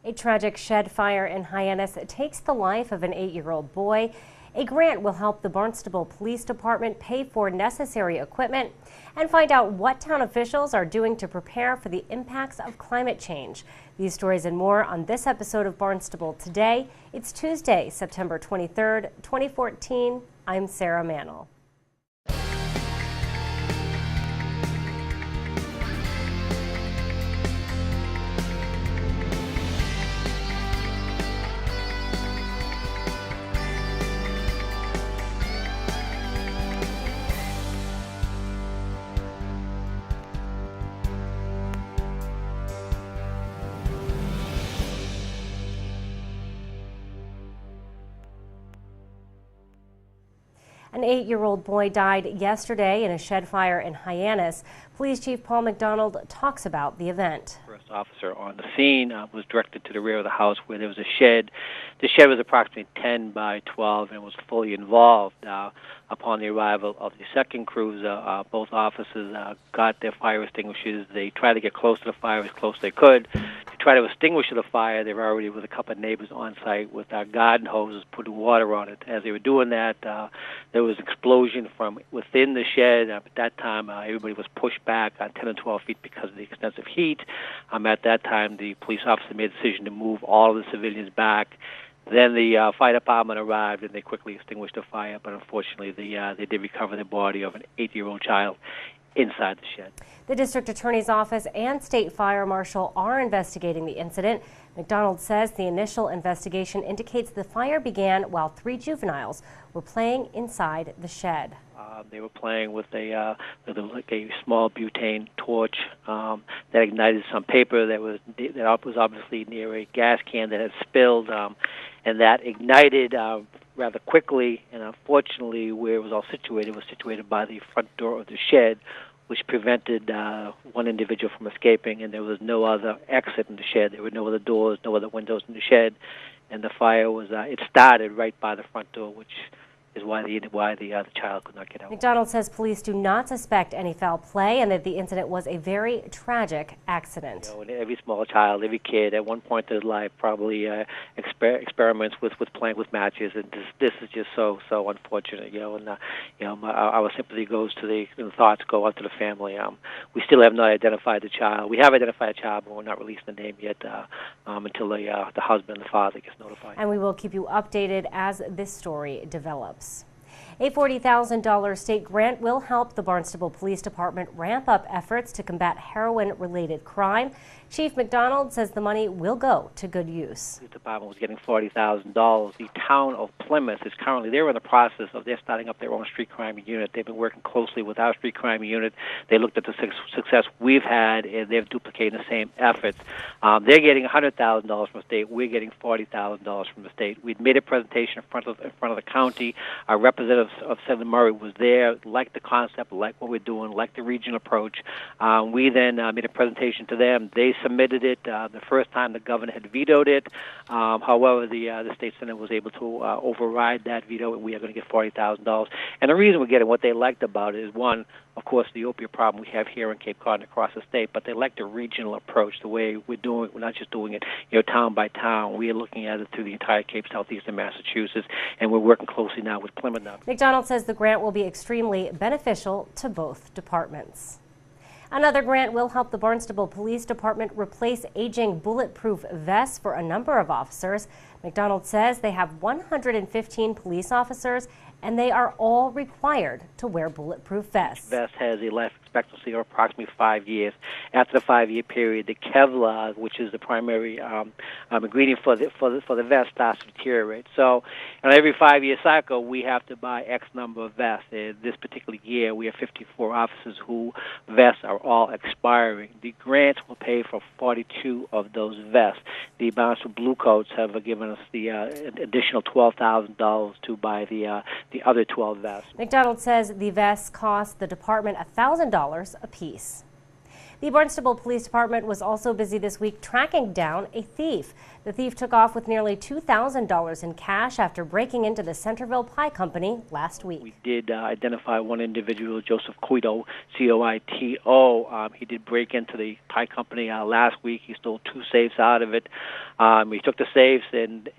A tragic shed fire in Hyannis takes the life of an 8-year-old boy. A grant will help the Barnstable Police Department pay for necessary equipment and find out what town officials are doing to prepare for the impacts of climate change. These stories and more on this episode of Barnstable Today. It's Tuesday, September 23rd, 2014. I'm Sarah Mannel. An 8-year-old boy died yesterday in a shed fire in Hyannis. Police Chief Paul McDonald talks about the event. First officer on the scene was directed to the rear of the house where there was a shed. The shed was approximately 10 by 12 and was fully involved. Upon the arrival of the second cruiser, both officers got their fire extinguishers. They tried to get close to the fire as close as they could. To try to extinguish the fire, they were already with a couple of neighbors on site with garden hoses putting water on it. As they were doing that, there was an explosion from within the shed. At that time, everybody was pushed back 10 and 12 feet because of the extensive heat. At that time, the police officer made a decision to move all of the civilians back. Then the fire department arrived and they quickly extinguished the fire, but unfortunately they did recover the body of an 8-year-old child inside the shed. The district attorney's office and state fire marshal are investigating the incident. McDonald says the initial investigation indicates the fire began while 3 juveniles were playing inside the shed. They were playing with a small butane torch that ignited some paper that was obviously near a gas can that had spilled, and that ignited rather quickly. And unfortunately, where it was all situated was situated by the front door of the shed, which prevented one individual from escaping, and there was no other exit in the shed. There were no other doors, no other windows in the shed, and the fire was it started right by the front door, which is why the child could not get out. McDonald says police do not suspect any foul play and that the incident was a very tragic accident. And every small child, every kid, at one point in his life, probably experiments with playing with matches, and this is just so unfortunate. Our sympathy goes to the thoughts go out to the family. We still have not identified the child. We have identified a child, but we're not releasing the name yet until the husband and the father gets notified. And we will keep you updated as this story develops. A $40,000 state grant will help the Barnstable Police Department ramp up efforts to combat heroin-related crime. Chief McDonald says the money will go to good use. The department was getting $40,000. The town of Plymouth is they're in the process of starting up their own street crime unit. They've been working closely with our street crime unit. They looked at the success we've had, and they're duplicating the same efforts. They're getting $100,000 from the state. We're getting $40,000 from the state. We'd made a presentation in front of the county. Our representative of Senator Murray was there, liked the concept, liked what we're doing, liked the regional approach. We then made a presentation to them. They submitted it. The first time the governor had vetoed it. However, the state senate was able to override that veto, and we are going to get $40,000. And the reason we're getting what they liked about it is, one, of course, the opioid problem we have here in Cape Cod and across the state, but they like the regional approach, the way we're doing. We're not just doing it, town by town. We are looking at it through the entire Cape, Southeast, and Massachusetts, and we're working closely now with Plymouth. McDonald says the grant will be extremely beneficial to both departments. Another grant will help the Barnstable Police Department replace aging bulletproof vests for a number of officers. McDonald says they have 115 police officers and they are all required to wear bulletproof vests. Each vest has a life expectancy of approximately 5 years. After the 5-year period, the Kevlar, which is the primary ingredient for the vest, starts to deteriorate. So, on every 5-year cycle, we have to buy X number of vests. This particular year, we have 54 officers whose vests are all expiring. The grants will pay for 42 of those vests. The Barnstable Blue Coats have given us the additional $12,000 to buy the other 12 vests. McDonald says the vests cost the department $1,000 apiece. The Barnstable Police Department was also busy this week tracking down a thief. The thief took off with nearly $2,000 in cash after breaking into the Centerville Pie Company last week. We did identify one individual, Joseph Coito, C-O-I-T-O. He did break into the pie company last week. He stole 2 safes out of it. He took the safes and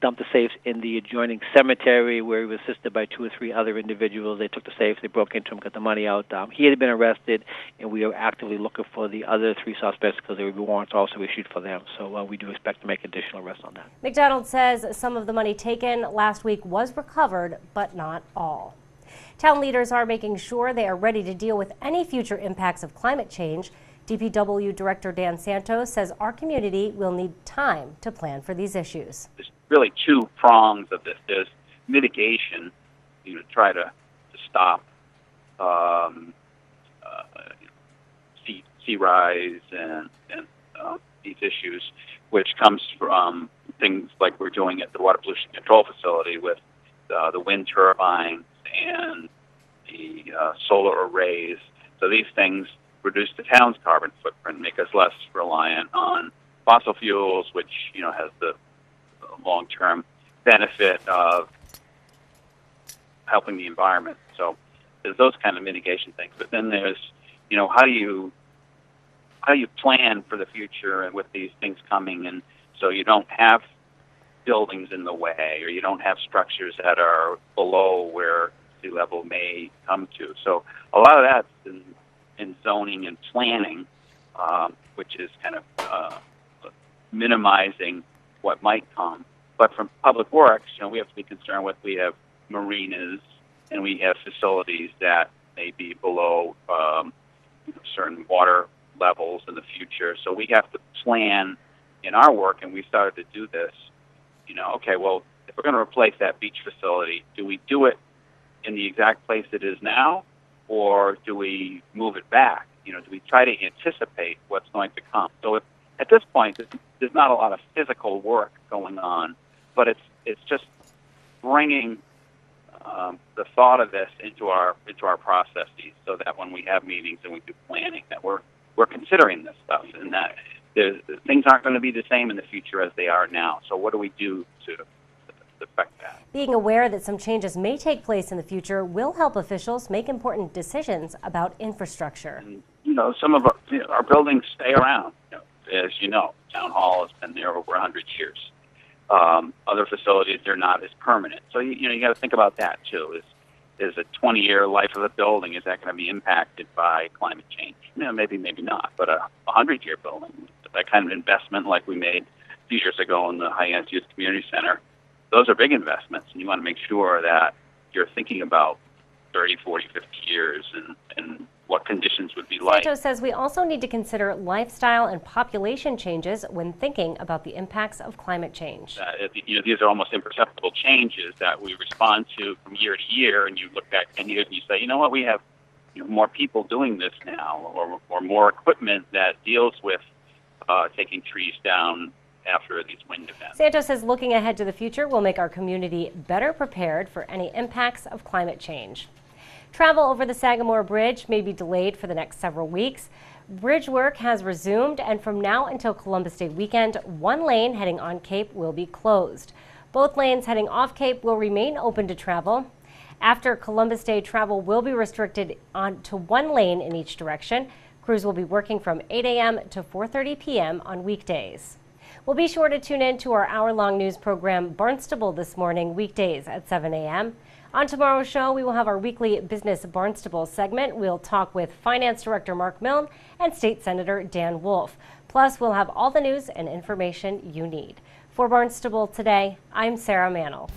dumped the safes in the adjoining cemetery, where he was assisted by 2 or 3 other individuals. They took the safes, they broke into him, got the money out. He had been arrested, and we are actively looking for the other 3 suspects because there will be warrants also issued for them. So we do expect to make additional arrests on that. McDonald says some of the money taken last week was recovered, but not all. Town leaders are making sure they are ready to deal with any future impacts of climate change. DPW Director Dan Santos says our community will need time to plan for these issues. There's really 2 prongs of this. There's mitigation, try to stop sea rise and these issues, which comes from things like we're doing at the Water Pollution Control Facility with the wind turbines and the solar arrays. So these things reduce the town's carbon footprint, make us less reliant on fossil fuels, which has the long-term benefit of helping the environment. So there's those kind of mitigation things. But then there's how do you plan for the future and with these things coming, and so you don't have buildings in the way, or you don't have structures that are below where sea level may come to. So a lot of that's in zoning and planning, which is kind of minimizing what might come. But from public works, we have to be concerned with, we have marinas and we have facilities that may be below certain water levels in the future. So we have to plan in our work, and we started to do this, okay, well, if we're going to replace that beach facility, do we do it in the exact place it is now, or do we move it back? Do we try to anticipate what's going to come? So at this point, there's not a lot of physical work going on, but it's just bringing the thought of this into our processes, so that when we have meetings and we do planning, that we're considering this stuff, and that things aren't going to be the same in the future as they are now. So what do we do to affect that? Being aware that some changes may take place in the future will help officials make important decisions about infrastructure. And, some of our buildings stay around. As you know, Town Hall has been there over 100 years. Other facilities, they're not as permanent. So you got to think about that too. Is a 20-year life of a building, is that going to be impacted by climate change? Maybe not. But a 100-year building, that kind of investment like we made a few years ago in the Hyannis Youth Community Center, those are big investments, and you want to make sure that you're thinking about 30, 40, 50 years and what conditions would be like. Santos says we also need to consider lifestyle and population changes when thinking about the impacts of climate change. These are almost imperceptible changes that we respond to from year to year, and you look back 10 years and you say, what, we have more people doing this now, or more equipment that deals with taking trees down after these wind events. Santos says looking ahead to the future will make our community better prepared for any impacts of climate change. Travel over the Sagamore Bridge may be delayed for the next several weeks. Bridge work has resumed, and from now until Columbus Day weekend, one lane heading on Cape will be closed. Both lanes heading off Cape will remain open to travel. After Columbus Day, travel will be restricted to one lane in each direction. Crews will be working from 8 a.m. to 4:30 p.m. on weekdays. We'll be sure to tune in to our hour-long news program, Barnstable This Morning, weekdays at 7 a.m. On tomorrow's show, we will have our weekly Business Barnstable segment. We'll talk with Finance Director Mark Milne and State Senator Dan Wolf. Plus, we'll have all the news and information you need. For Barnstable Today, I'm Sarah Mannel.